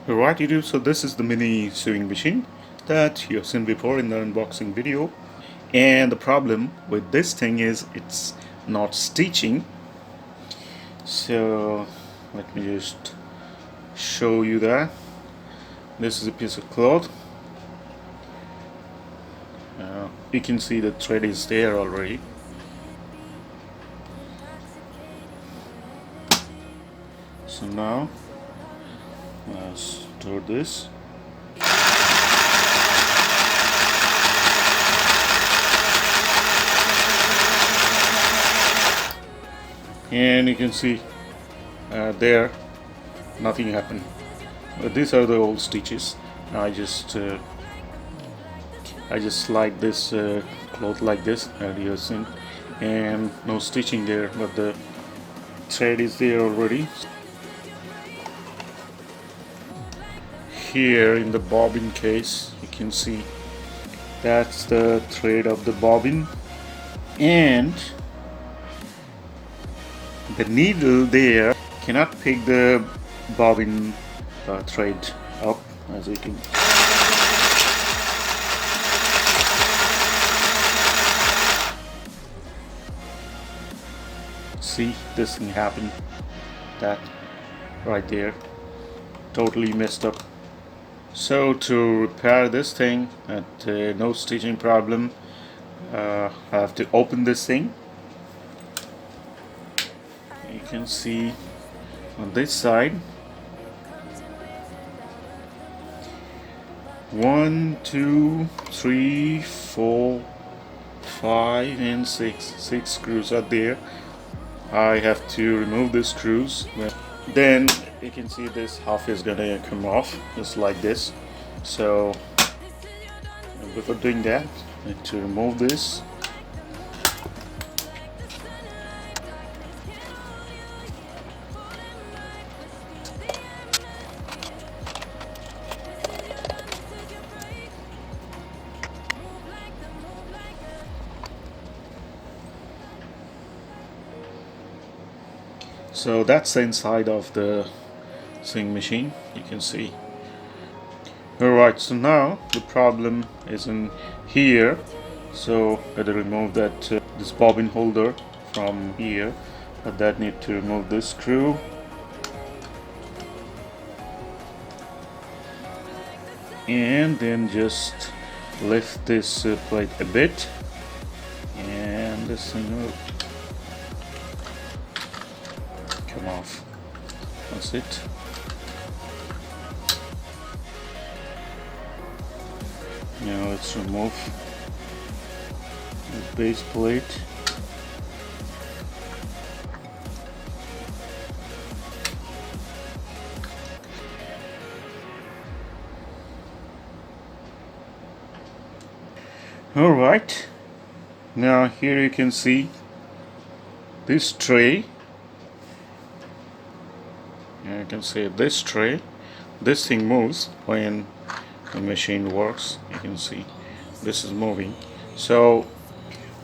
Alright YouTube, so this is the mini sewing machine that you have seen before in the unboxing video, and the problem with this thing is it's not stitching. So let me just show you that. This is a piece of cloth. You can see the thread is there already. So now let's do this. And you can see there nothing happened. These are the old stitches. I just slide this cloth like this, as you have seen, and no stitching there, but the thread is there already. Here in the bobbin case you can see that's the thread of the bobbin, and the needle there cannot pick the bobbin thread up, as you can see. This thing happened, that right there, totally messed up. So to repair this thing at no stitching problem, I have to open this thing. You can see on this side 1, 2, 3, 4, 5 and 6 screws are there. I have to remove the screws. Then you can see this half is gonna come off just like this. So before doing that, I need to remove this. So that's the inside of the sewing machine, you can see. Alright, so now the problem is in here. So gotta remove that this bobbin holder from here. But that need to remove this screw. And then just lift this plate a bit, and this thing will come off. That's it. Now let's remove the base plate. Alright, now here you can see this tray. You can see this tray. This thing moves when the machine works. You can see this is moving. So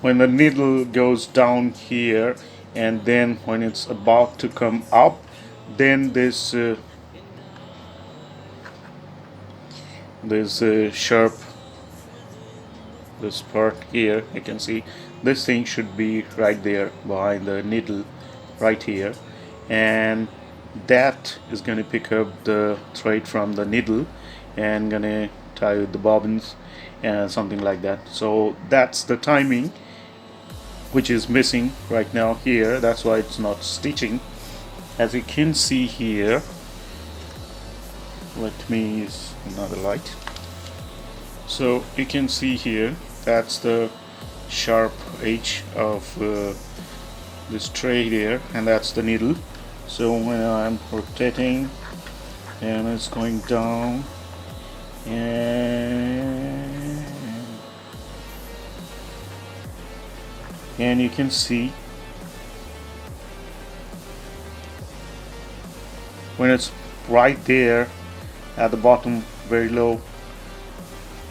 when the needle goes down here, and then when it's about to come up, then this sharp, this part here, you can see this thing should be right there behind the needle, right here, and that is going to pick up the thread from the needle and gonna tie with the bobbins and something like that. So that's the timing which is missing right now here. That's why it's not stitching, as you can see here. Let me use another light. So you can see here, that's the sharp edge of this tray there, and that's the needle. So when I'm rotating and it's going down, and you can see when it's right there at the bottom, very low,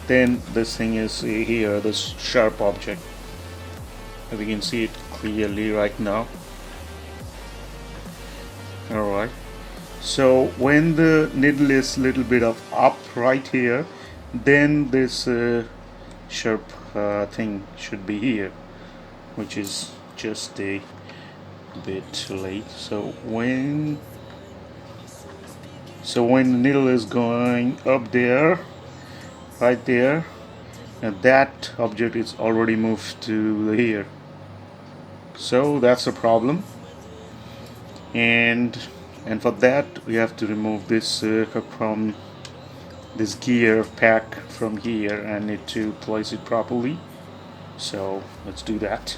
then this thing is here, this sharp object. We can see it clearly right now. Alright, So when the needle is little bit of up right here, then this sharp thing should be here, which is just a bit late. So when the needle is going up there, right there, and that object is already moved to here. So that's a problem, and for that we have to remove this from this gear pack from here and need to place it properly. So let's do that.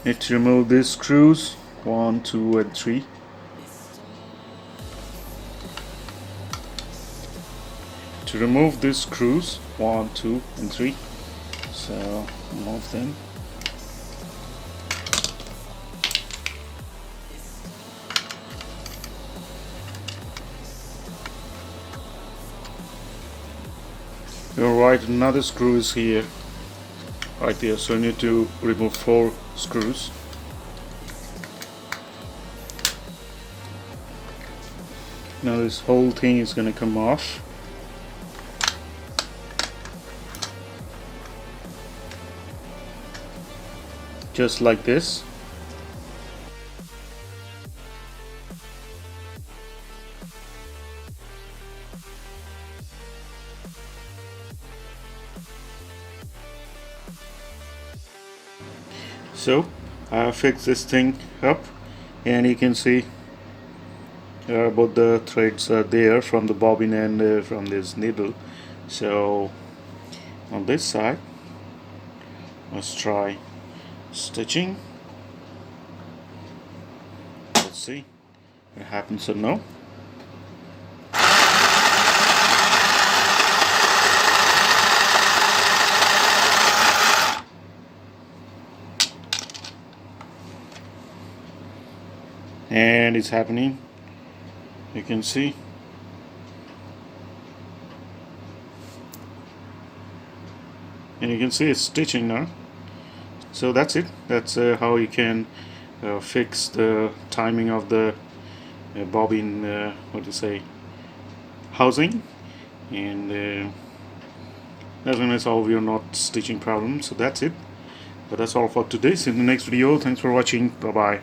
Need to remove these screws 1, 2 and 3. To remove these screws 1, 2 and 3, so remove them. Alright, another screw is here, right there, so I need to remove 4 screws. Now this whole thing is going to come off. Just like this. So I fixed this thing up, and you can see both the threads are there from the bobbin and from this needle. So on this side, let's try stitching. Let's see what happens or no. And it's happening, you can see. And you can see it's stitching now. So that's it. That's how you can fix the timing of the bobbin, what do you say, housing, and that's when I solve your knot stitching problem. So that's it. But that's all for today. See you in the next video. Thanks for watching. Bye bye.